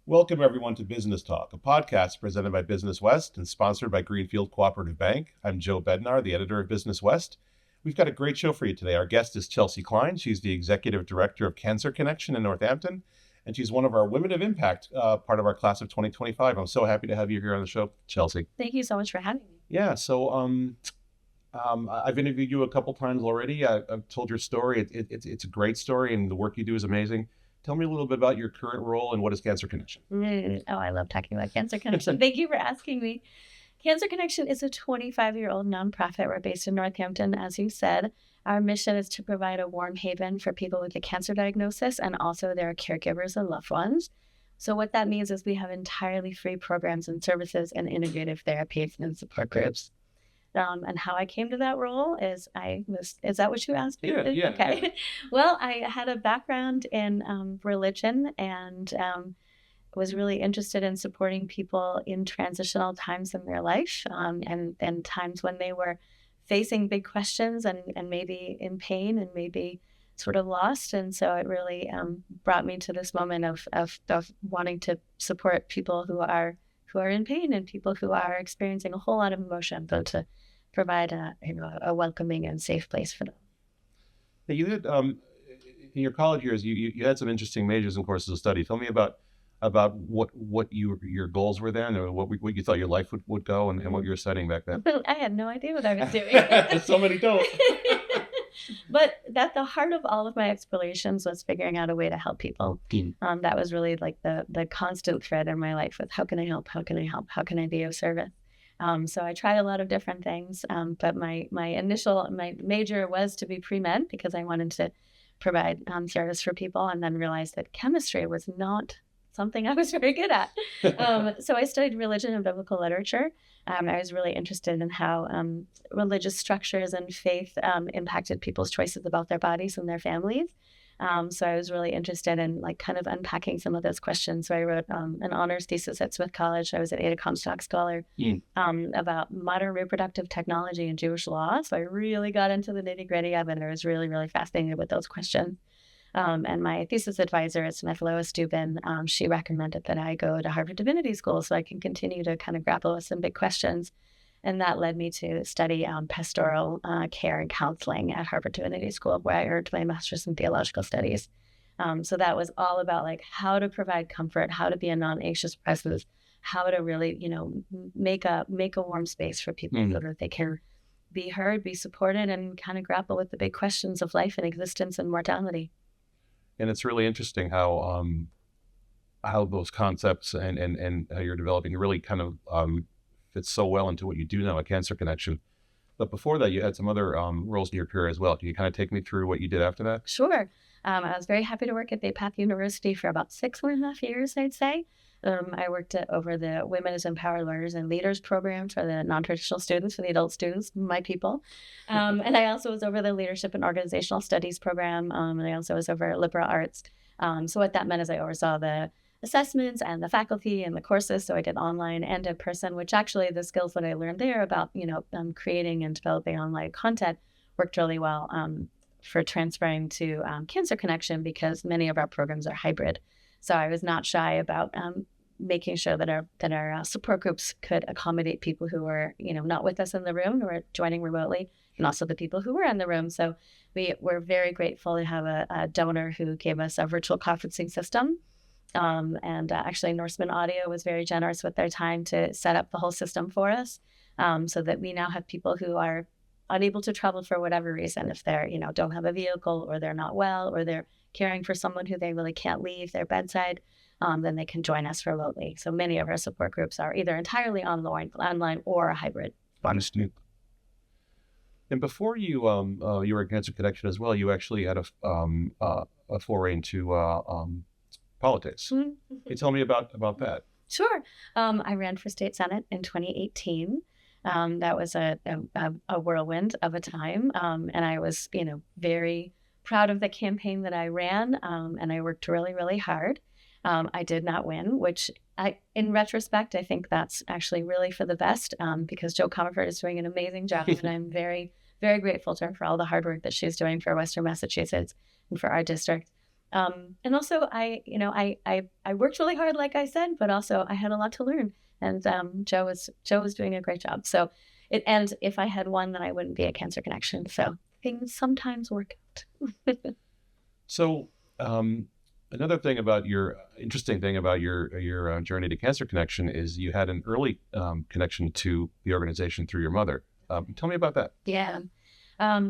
Welcome, everyone, to Business Talk, a podcast presented by Business West and sponsored by Greenfield Cooperative Bank. I'm Joe Bednar, the editor of Business West. We've got a great show for you today. Our guest is Chelsea Kline. She's the executive director of Cancer Connection in Northampton, and she's one of our Women of Impact, part of our class of 2025. I'm so happy to have you here on the show, Chelsea. Thank you so much for having me. Yeah, so I've interviewed you a couple times already. I've told your story. It's a great story, and the work you do is amazing. Tell me a little bit about your current role and what is Cancer Connection? Oh, I love talking about Cancer Connection. Thank you for asking me. Cancer Connection is a 25-year-old nonprofit. We're based in Northampton, as you said. Our mission is to provide a warm haven for people with a cancer diagnosis and also their caregivers and loved ones. So what that means is we have entirely free programs and services and integrative therapies and support groups. And how I came to that role is is that what you asked me? Yeah. Okay. Yeah. Well, I had a background in religion and was really interested in supporting people in transitional times in their life and times when they were facing big questions and maybe in pain and maybe sort of lost. And so it really brought me to this moment of wanting to support people who are in pain and people who are experiencing a whole lot of emotion, but to provide a welcoming and safe place for them. You had in your college years, you had some interesting majors and courses of study. Tell me about what your goals were then, or what you thought your life would go, and what you were studying back then. I had no idea what I was doing. So many don't. But at the heart of all of my explorations was figuring out a way to help people. That was really like the constant thread in my life with how can I help? How can I help? How can I be of service? So I tried a lot of different things, but my major was to be pre-med because I wanted to provide service for people, and then realized that chemistry was not something I was very good at. So I studied religion and biblical literature. I was really interested in how religious structures and faith impacted people's choices about their bodies and their families. So I was really interested in kind of unpacking some of those questions. So I wrote an honors thesis at Smith College. I was an Ada Comstock scholar about modern reproductive technology and Jewish law. So I really got into the nitty-gritty of it. I was really, really fascinated with those questions. And my thesis advisor at Smith, Lois Dubin, she recommended that I go to Harvard Divinity School so I can continue to kind of grapple with some big questions. And that led me to study pastoral care and counseling at Harvard Divinity School, where I earned my master's in theological studies. So that was all about how to provide comfort, how to be a non-anxious presence, how to really, make a warm space for people so that they can be heard, be supported, and kind of grapple with the big questions of life and existence and mortality. And it's really interesting how those concepts and how you're developing really kind of fits so well into what you do now at Cancer Connection. But before that, you had some other roles in your career as well. Can you kind of take me through what you did after that? Sure. I was very happy to work at Bay Path University for about 6.5 years, I'd say. I worked over the Women as Empowered Learners and Leaders program for the non-traditional students, for the adult students, my people. And I also was over the Leadership and Organizational Studies program. And I also was over liberal arts. So what that meant is I oversaw the assessments and the faculty and the courses. So I did online and in person, which actually the skills that I learned there about, creating and developing online content worked really well for transferring to Cancer Connection because many of our programs are hybrid. So I was not shy about making sure that our support groups could accommodate people who were, not with us in the room, who were joining remotely, and also the people who were in the room. So we were very grateful to have a donor who gave us a virtual conferencing system. And actually Norseman Audio was very generous with their time to set up the whole system for us, so that we now have people who are unable to travel for whatever reason, if they're, don't have a vehicle or they're not well or they're caring for someone who they really can't leave their bedside, then they can join us remotely. So many of our support groups are either entirely online or a hybrid. Understood. And before you were at Cancer Connection as well, you actually had a foray into politics. Can you tell me about that? Sure. I ran for state senate in 2018. That was a whirlwind of a time. And I was, very proud of the campaign that I ran. And I worked really, really hard. I did not win, which in retrospect, I think that's actually really for the best, because Joe Comerford is doing an amazing job. And I'm very, very grateful to her for all the hard work that she's doing for Western Massachusetts and for our district. And also I worked really hard, like I said, but also I had a lot to learn. And Joe was doing a great job. So and if I had one, then I wouldn't be at Cancer Connection. So things sometimes work out. So, another thing about interesting thing about your journey to Cancer Connection is you had an early connection to the organization through your mother. Tell me about that. Yeah.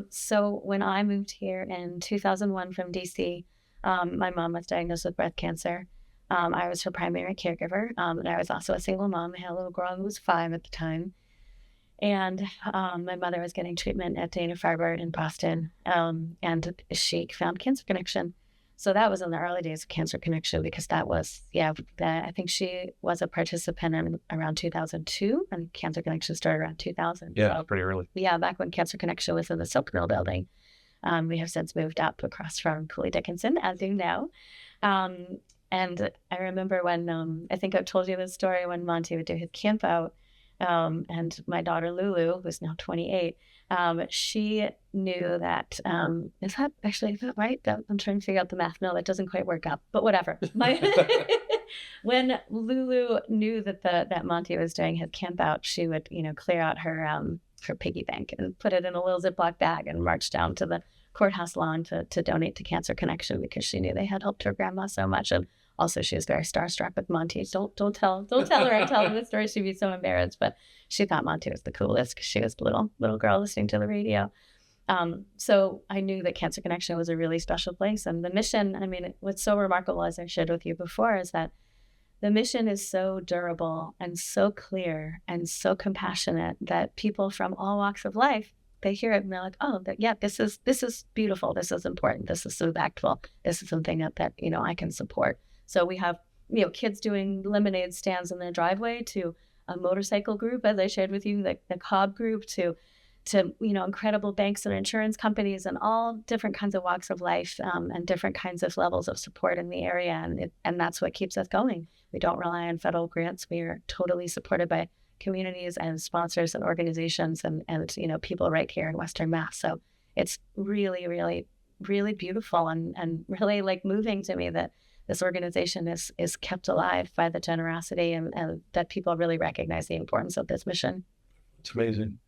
So when I moved here in 2001 from DC, my mom was diagnosed with breast cancer. I was her primary caregiver, and I was also a single mom. I had a little girl who was 5 at the time. And my mother was getting treatment at Dana-Farber in Boston, and she found Cancer Connection. So that was in the early days of Cancer Connection, because that was, I think she was a participant in around 2002, and Cancer Connection started around 2000. Yeah, so, pretty early. Yeah, back when Cancer Connection was in the Silk Mill building. We have since moved up across from Cooley Dickinson, as you know. And I remember when, I think I've told you this story, when Monty would do his camp out, and my daughter Lulu, who's now 28, she knew that, is that right? I'm trying to figure out the math. No, that doesn't quite work out, but whatever. When Lulu knew that Monty was doing his camp out, she would, clear out her piggy bank and put it in a little Ziploc bag and march down to the courthouse lawn to donate to Cancer Connection, because she knew they had helped her grandma so much. And also, she was very starstruck with Monty. Don't tell her I tell her the story. She'd be so embarrassed. But she thought Monty was the coolest, because she was a little girl listening to the radio. So I knew that Cancer Connection was a really special place. And the mission, I mean, what's so remarkable, as I shared with you before, is that the mission is so durable and so clear and so compassionate that people from all walks of life, they hear it and they're like, oh, this is beautiful. This is important. This is so impactful. This is something that I can support. So we have, kids doing lemonade stands in their driveway, to a motorcycle group, as I shared with you, the Cobb group, to incredible banks and insurance companies, and all different kinds of walks of life, and different kinds of levels of support in the area. And that's what keeps us going. We don't rely on federal grants. We are totally supported by communities and sponsors and organizations and people right here in Western Mass. So it's really, really, really beautiful and really moving to me that this organization is kept alive by the generosity and that people really recognize the importance of this mission. It's amazing.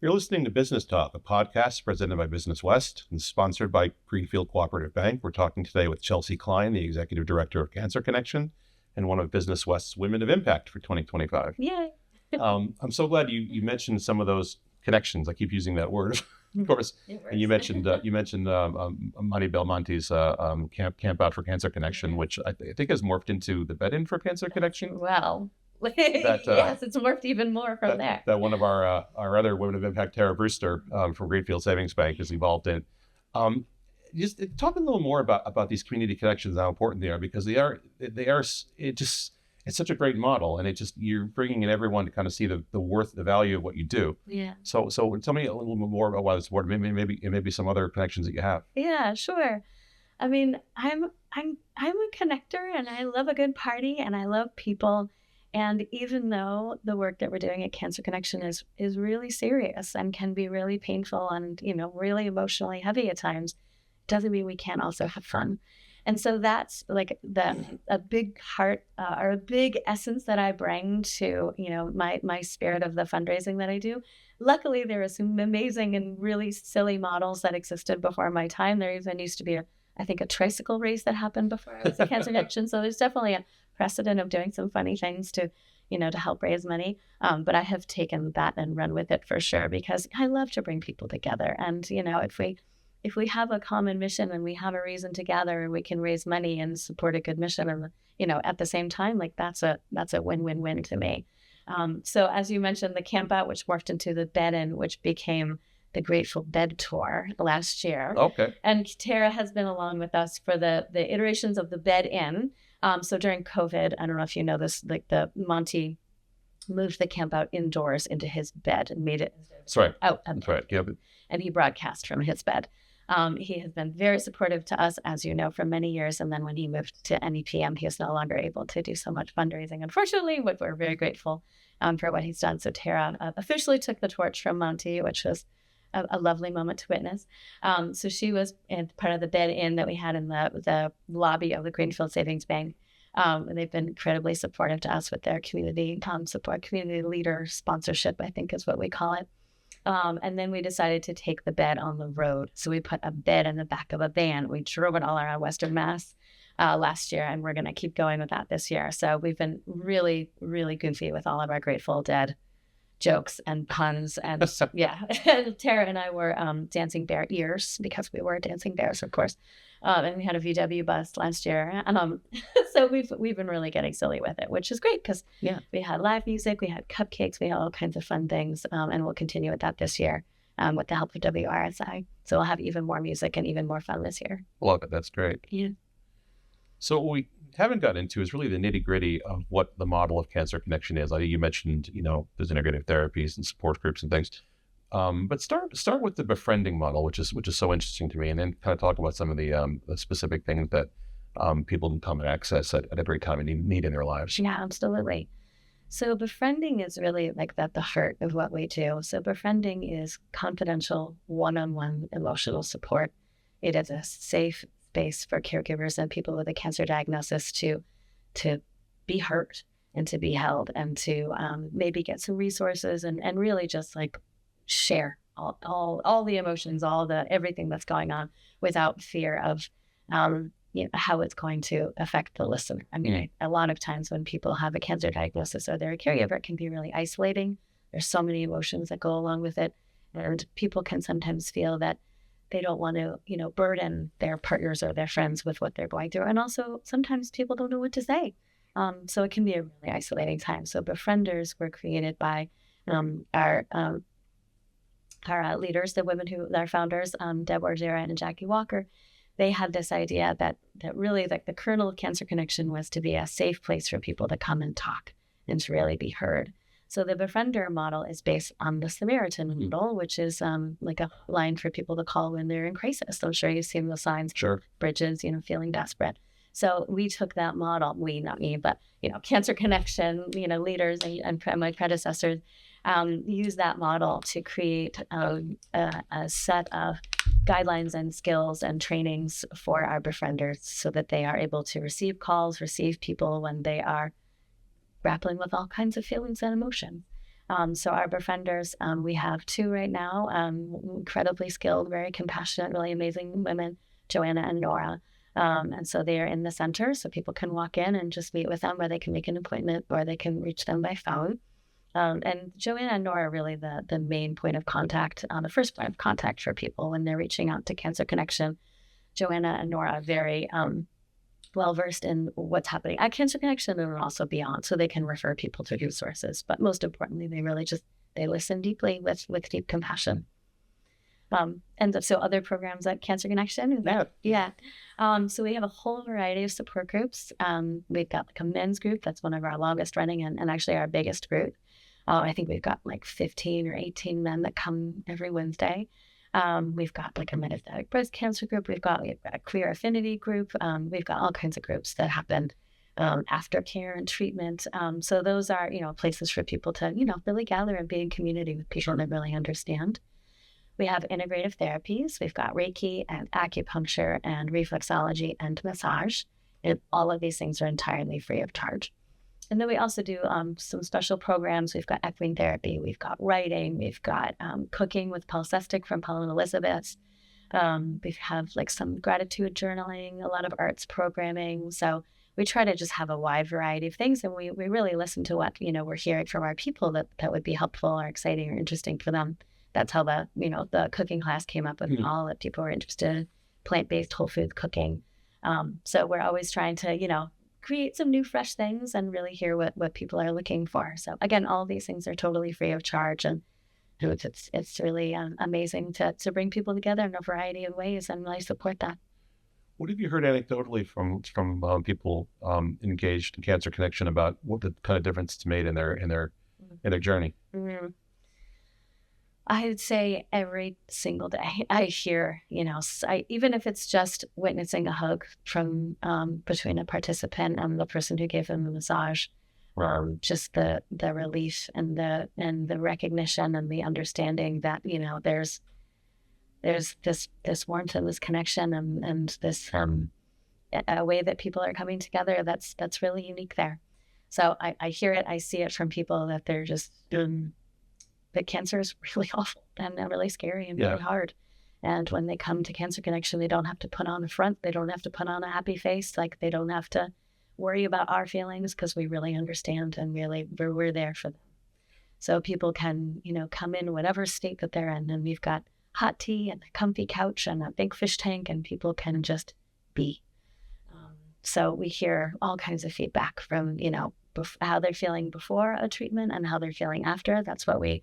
You're listening to Business Talk, a podcast presented by Business West and sponsored by Greenfield Cooperative Bank. We're talking today with Chelsea Kline, the Executive Director of Cancer Connection and one of Business West's Women of Impact for 2025. Yay. I'm so glad you mentioned some of those connections. I keep using that word, of course. And you mentioned Monty Belmonte's camp out for Cancer Connection, which I think has morphed into the bed-in for Cancer Connection. Wow. Yes, it's morphed even more from there. That one of our other Women of Impact, Tara Brewster from Greenfield Savings Bank, is involved in. Just talk a little more about these community connections, how important they are, because it's such a great model, and you're bringing in everyone to kind of see the worth, the value of what you do. Yeah. So tell me a little bit more about why it's important. Maybe some other connections that you have. Yeah, sure. I mean, I'm a connector, and I love a good party, and I love people. And even though the work that we're doing at Cancer Connection is really serious and can be really painful and really emotionally heavy at times, doesn't mean we can't also have fun. And so that's a big heart or a big essence that I bring to my spirit of the fundraising that I do. Luckily, there are some amazing and really silly models that existed before my time. There even used to be I think a tricycle race that happened before I was at Cancer Connection. So there's definitely a precedent of doing some funny things to help raise money. But I have taken that and run with it for sure, because I love to bring people together. And if we have a common mission and we have a reason to gather and we can raise money and support a good mission, and at the same time, that's a win-win-win to me. So as you mentioned, the camp out, which morphed into the bed-in, which became the Grateful Bed Tour last year. Okay. And Tara has been along with us for the iterations of the bed-in. So during COVID, I don't know if you know this, the Monty moved the camp out indoors into his bed and made it out. That's right. Yeah. And he broadcast from his bed. He has been very supportive to us, as you know, for many years. And then when he moved to NEPM, he is no longer able to do so much fundraising, unfortunately, but we're very grateful for what he's done. So Tara officially took the torch from Monty, which was a lovely moment to witness. So she was part of the bed-in that we had in the lobby of the Greenfield Savings Bank. And they've been incredibly supportive to us with their community support, community leader sponsorship, I think is what we call it. And then we decided to take the bed on the road. So we put a bed in the back of a van. We drove it all around Western Mass last year, and we're going to keep going with that this year. So we've been really, really goofy with all of our Grateful Dead jokes and puns. And yeah, Tara and I were dancing bear ears because we were dancing bears, of course. And we had a VW bus last year. So we've been really getting silly with it, which is great because we had live music, we had cupcakes, we had all kinds of fun things. And we'll continue with that this year with the help of WRSI. So we'll have even more music and even more fun this year. Love it. That's great. Yeah. So what we haven't got into is really the nitty gritty of what the model of Cancer Connection is. Like you mentioned, there's integrative therapies and support groups and things. But start with the befriending model, which is so interesting to me, and then kind of talk about some of the specific things that people can come and access at every time and need in their lives. Yeah, absolutely. So befriending is really like at the heart of what we do. So befriending is confidential, one-on-one emotional support. It is a safe space for caregivers and people with a cancer diagnosis to be heard and to be held and to maybe get some resources and really just like share all the emotions, everything that's going on without fear of how it's going to affect the listener. I mean, a lot of times when people have a cancer diagnosis or they're a caregiver, it can be really isolating. There's so many emotions that go along with it. And people can sometimes feel that they don't want to, burden their partners or their friends with what they're going through. And also sometimes people don't know what to say. So it can be a really isolating time. So befrienders were created by our leaders, the women our founders, Deb Orgera and Jackie Walker. They had this idea that really like the kernel of Cancer Connection was to be a safe place for people to come and talk and to really be heard. So the befriender model is based on the Samaritan model, which is like a line for people to call when they're in crisis. I'm sure you've seen the signs, sure. Bridges, feeling desperate. So we took that model, not me, but, Cancer Connection, leaders and my predecessors use that model to create a set of guidelines and skills and trainings for our befrienders so that they are able to receive calls, receive people when they are grappling with all kinds of feelings and emotions. So our befrienders, we have 2 right now, incredibly skilled, very compassionate, really amazing women, Joanna and Nora. And so they are in the center, so people can walk in and just meet with them, or they can make an appointment, or they can reach them by phone. And Joanna and Nora are really the main point of contact, the first point of contact for people when they're reaching out to Cancer Connection. Joanna and Nora are very well-versed in what's happening at Cancer Connection and also beyond, so they can refer people to resources. But most importantly, they really they listen deeply with deep compassion. And so other programs at Cancer Connection. Yeah. So we have a whole variety of support groups. We've got like a men's group. That's one of our longest running and actually our biggest group. I think we've got like 15 or 18 men that come every Wednesday. We've got like a metastatic breast cancer group. We've got a queer affinity group. We've got all kinds of groups that happen after care and treatment. So those are, places for people to, really gather and be in community with people that really understand. We have integrative therapies. We've got Reiki and acupuncture and reflexology and massage. And all of these things are entirely free of charge. And then we also do some special programs. We've got equine therapy. We've got writing. We've got cooking with Paul Sestic from Paul and Elizabeth. We have like some gratitude journaling, a lot of arts programming. So we try to just have a wide variety of things. And we really listen to what, we're hearing from our people that would be helpful or exciting or interesting for them. That's how the cooking class came up with all that people were interested in, plant-based whole food cooking. So we're always trying to, create some new fresh things and really hear what people are looking for. So again, all of these things are totally free of charge. And it's really amazing to bring people together in a variety of ways and really support that. What have you heard anecdotally from people engaged in Cancer Connection about what the kind of difference it's made in their journey? Mm-hmm. I would say every single day I hear, even if it's just witnessing a hug from between a participant and the person who gave them the massage, just the relief and the recognition and the understanding that, there's there's this warmth and this connection and this a way that people are coming together that's really unique there. So I hear it, I see it from people that they're just that cancer is really awful and really scary and really hard. And when they come to Cancer Connection, they don't have to put on a front. They don't have to put on a happy face. Like, they don't have to worry about our feelings, because we really understand and really we're there for them. So people can, come in whatever state that they're in, and we've got hot tea and a comfy couch and a big fish tank, and people can just be. So we hear all kinds of feedback from, how they're feeling before a treatment and how they're feeling after. That's what we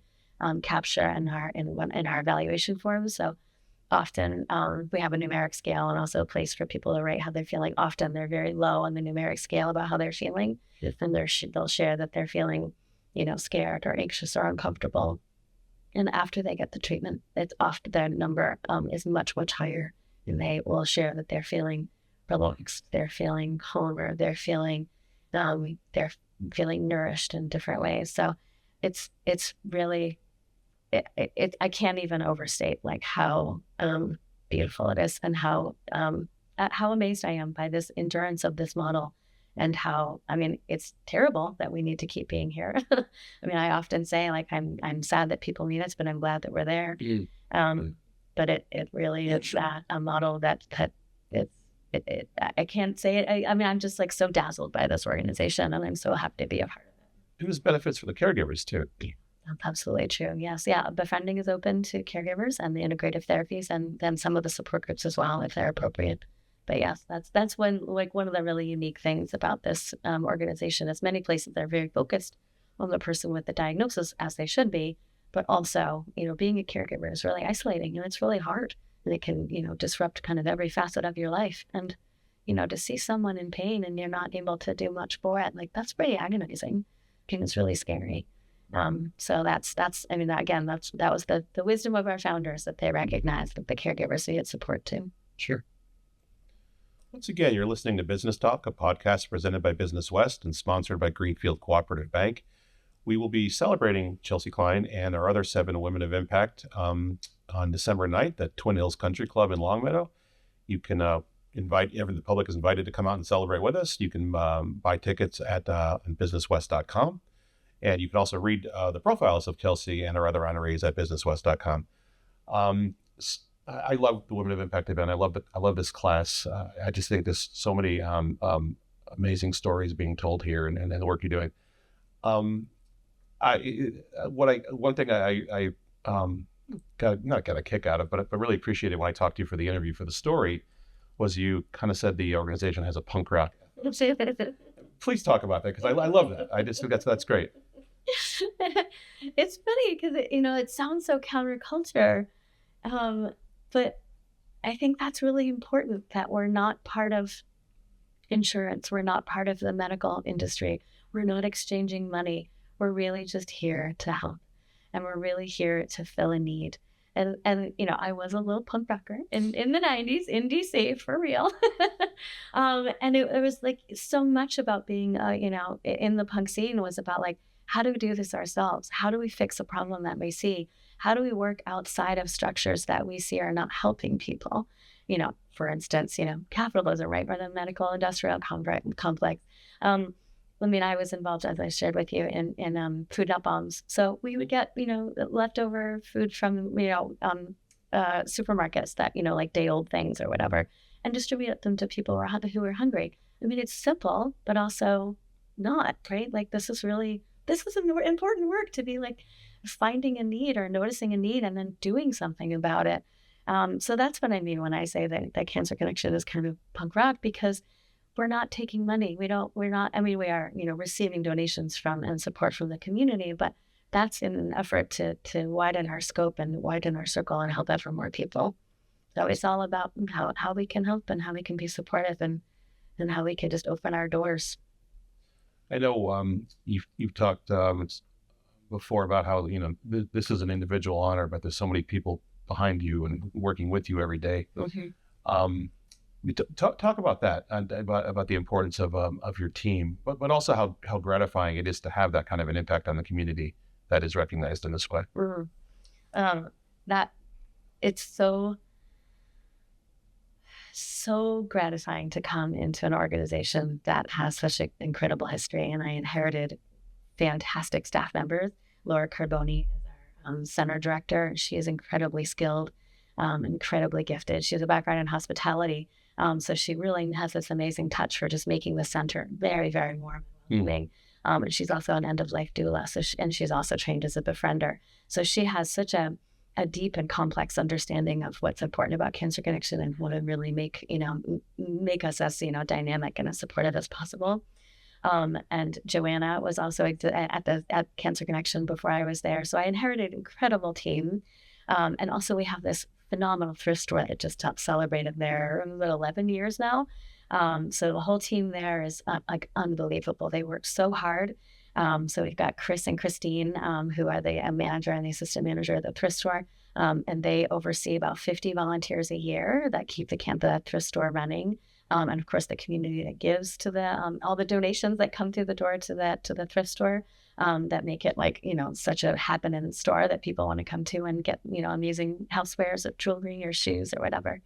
capture in our evaluation forms. So often we have a numeric scale and also a place for people to write how they're feeling. Often they're very low on the numeric scale about how they're feeling. And they'll share that they're feeling, scared or anxious or uncomfortable. And after they get the treatment, it's often their number is much, much higher. And they will share that they're feeling relaxed, they're feeling calmer, they're feeling nourished in different ways. So it's really, I can't even overstate like how beautiful it is, and how amazed I am by this endurance of this model, and how, it's terrible that we need to keep being here. I often say, like, I'm sad that people need us, but I'm glad that we're there. But it really is a model that I can't say it. I'm just like so dazzled by this organization, and I'm so happy to be a part of it. It was benefits for the caregivers too. That's absolutely true. Yes. Yeah. Befriending is open to caregivers and the integrative therapies, and then some of the support groups as well, if they're appropriate. But yes, that's one of the really unique things about this organization is many places they're very focused on the person with the diagnosis, as they should be, but also, being a caregiver is really isolating, and it's really hard, and it can, disrupt kind of every facet of your life. And, to see someone in pain and you're not able to do much for it, like, that's pretty agonizing, and it's really scary. So that was the wisdom of our founders, that they recognized that the caregivers needed support too. Sure. Once again, you're listening to Business Talk, a podcast presented by Business West and sponsored by Greenfield Cooperative Bank. We will be celebrating Chelsea Kline and our other 7 women of impact on December 9th at Twin Hills Country Club in Longmeadow. You can the public is invited to come out and celebrate with us. You can buy tickets at businesswest.com. And you can also read the profiles of Chelsea and our other honorees at businesswest.com. I love the Women of Impact event. I love this class. I just think there's so many amazing stories being told here, and the work you're doing. One thing I got a kick out of, but I really appreciated when I talked to you for the interview for the story, was you kind of said the organization has a punk rock. Please talk about that, because I love that. I just think that's great. It's funny because it sounds so counterculture, but I think that's really important, that we're not part of insurance, we're not part of the medical industry, we're not exchanging money. We're really just here to help, and we're really here to fill a need. And I was a little punk rocker in the 90s in DC, for real. And it was like so much about being, in the punk scene was about like, how do we do this ourselves? How do we fix a problem that we see? How do we work outside of structures that we see are not helping people? For instance, capitalism, right? Or the medical industrial complex. I was involved, as I shared with you, in food not bombs. So we would get, leftover food from, supermarkets that, like day old things or whatever, and distribute them to people who are hungry. It's simple, but also not, right? Like, this is important work, to be like finding a need or noticing a need and then doing something about it. So that's what I mean when I say that Cancer Connection is kind of punk rock, because we're not taking money. We are, receiving donations from and support from the community, but that's in an effort to widen our scope and widen our circle and help out for more people. So it's all about how we can help and how we can be supportive and how we can just open our doors. I know you've talked before about how, this is an individual honor, but there's so many people behind you and working with you every day. Mm-hmm. Talk about that, and about the importance of your team, but also how gratifying it is to have that kind of an impact on the community that is recognized in this way. Mm-hmm. That it's so gratifying to come into an organization that has such an incredible history. And I inherited fantastic staff members. Laura Carboni is our center director. She is incredibly skilled, incredibly gifted. She has a background in hospitality. So she really has this amazing touch for just making the center very, very warm and welcoming. And she's also an end-of-life doula. And she's also trained as a befriender. So she has such a deep and complex understanding of what's important about Cancer Connection and what would really make us as, dynamic and as supportive as possible. And Joanna was also at Cancer Connection before I was there. So I inherited an incredible team. And also we have this phenomenal thrift store that just celebrated their 11 years now. So the whole team there is like unbelievable. They work so hard. So we've got Chris and Christine, who are the manager and the assistant manager of the thrift store. And they oversee about 50 volunteers a year that keep the thrift store running. And of course, the community that gives to the all the donations that come through the door to the thrift store that make it such a happening store that people want to come to and get amusing housewares or jewelry or shoes or whatever.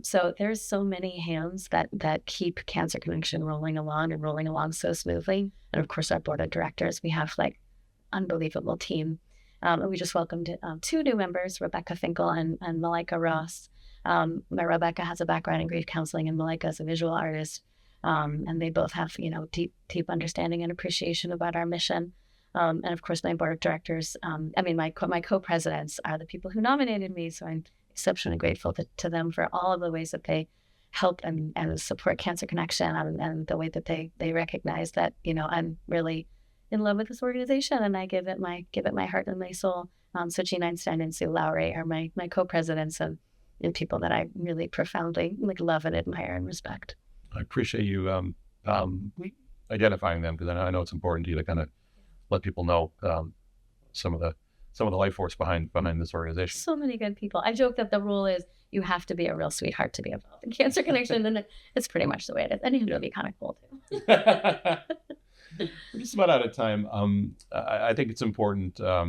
So there's so many hands that keep Cancer Connection rolling along so smoothly. And of course, our board of directors, we have unbelievable team. And we just welcomed 2 new members, Rebecca Finkel and Malika Ross. Rebecca has a background in grief counseling and Malika is a visual artist. And they both have, deep understanding and appreciation about our mission. And of course, my board of directors, my co-presidents are the people who nominated me. So I'm exceptionally grateful to them for all of the ways that they help and support Cancer Connection and the way that they recognize that, I'm really in love with this organization and I give it my heart and my soul. So Jean Einstein and Sue Lowry are my co-presidents and people that I really profoundly love and admire and respect. I appreciate you identifying them because I know it's important to you to kind of let people know some of the life force behind this organization. So many good people. I joke that the rule is you have to be a real sweetheart to be involved in Cancer Connection, and it's pretty much the way it is. And you have to be kind of cool too. We're just about out of time. I think it's important. Are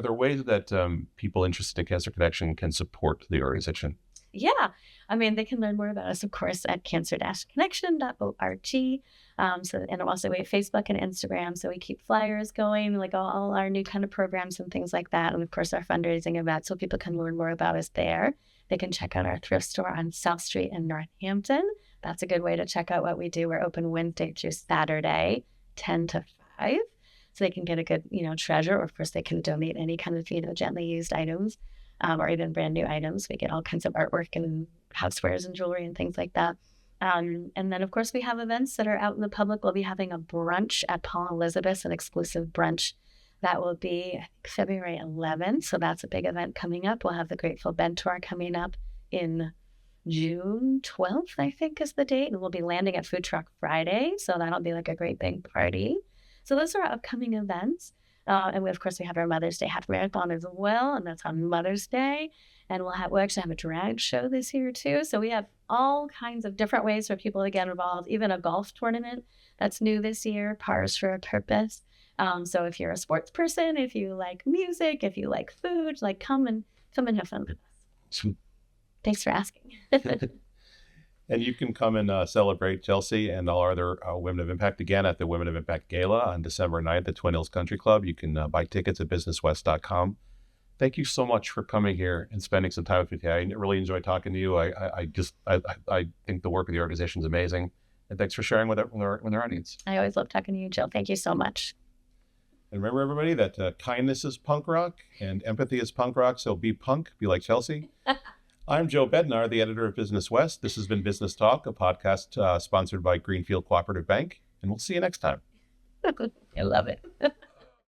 there ways that people interested in Cancer Connection can support the organization? Yeah. They can learn more about us, of course, at cancer-connection.org. And also we have Facebook and Instagram. So we keep flyers going, all our new kind of programs and things like that. And of course, our fundraising event. So people can learn more about us there. They can check out our thrift store on South Street in Northampton. That's a good way to check out what we do. We're open Wednesday through Saturday, 10 to 5. So they can get a good, treasure. Or of course, they can donate any kind of, gently used items. Or even brand new items. We get all kinds of artwork and housewares and jewelry and things like that. And then, of course, we have events that are out in the public. We'll be having a brunch at Paul Elizabeth's, an exclusive brunch. That will be February 11th. So that's a big event coming up. We'll have the Grateful Bed Tour coming up in June 12th, I think is the date. And we'll be landing at Food Truck Friday. So that'll be a great big party. So those are upcoming events. And we have our Mother's Day half marathon as well, and that's on Mother's Day. And we'll actually have a drag show this year too. So we have all kinds of different ways for people to get involved. Even a golf tournament that's new this year, Pars for a Purpose. So if you're a sports person, if you like music, if you like food, come and have fun with us. Thanks for asking. And you can come and celebrate Chelsea and all our other Women of Impact again at the Women of Impact Gala on December 9th at Twin Hills Country Club. You can buy tickets at businesswest.com. Thank you so much for coming here and spending some time with me today. I really enjoyed talking to you. I think the work of the organization is amazing. And thanks for sharing with our audience. I always love talking to you, Jill. Thank you so much. And remember, everybody, that kindness is punk rock and empathy is punk rock. So be punk, be like Chelsea. I'm Joe Bednar, the editor of Business West. This has been Business Talk, a podcast sponsored by Greenfield Cooperative Bank. And we'll see you next time. I love it.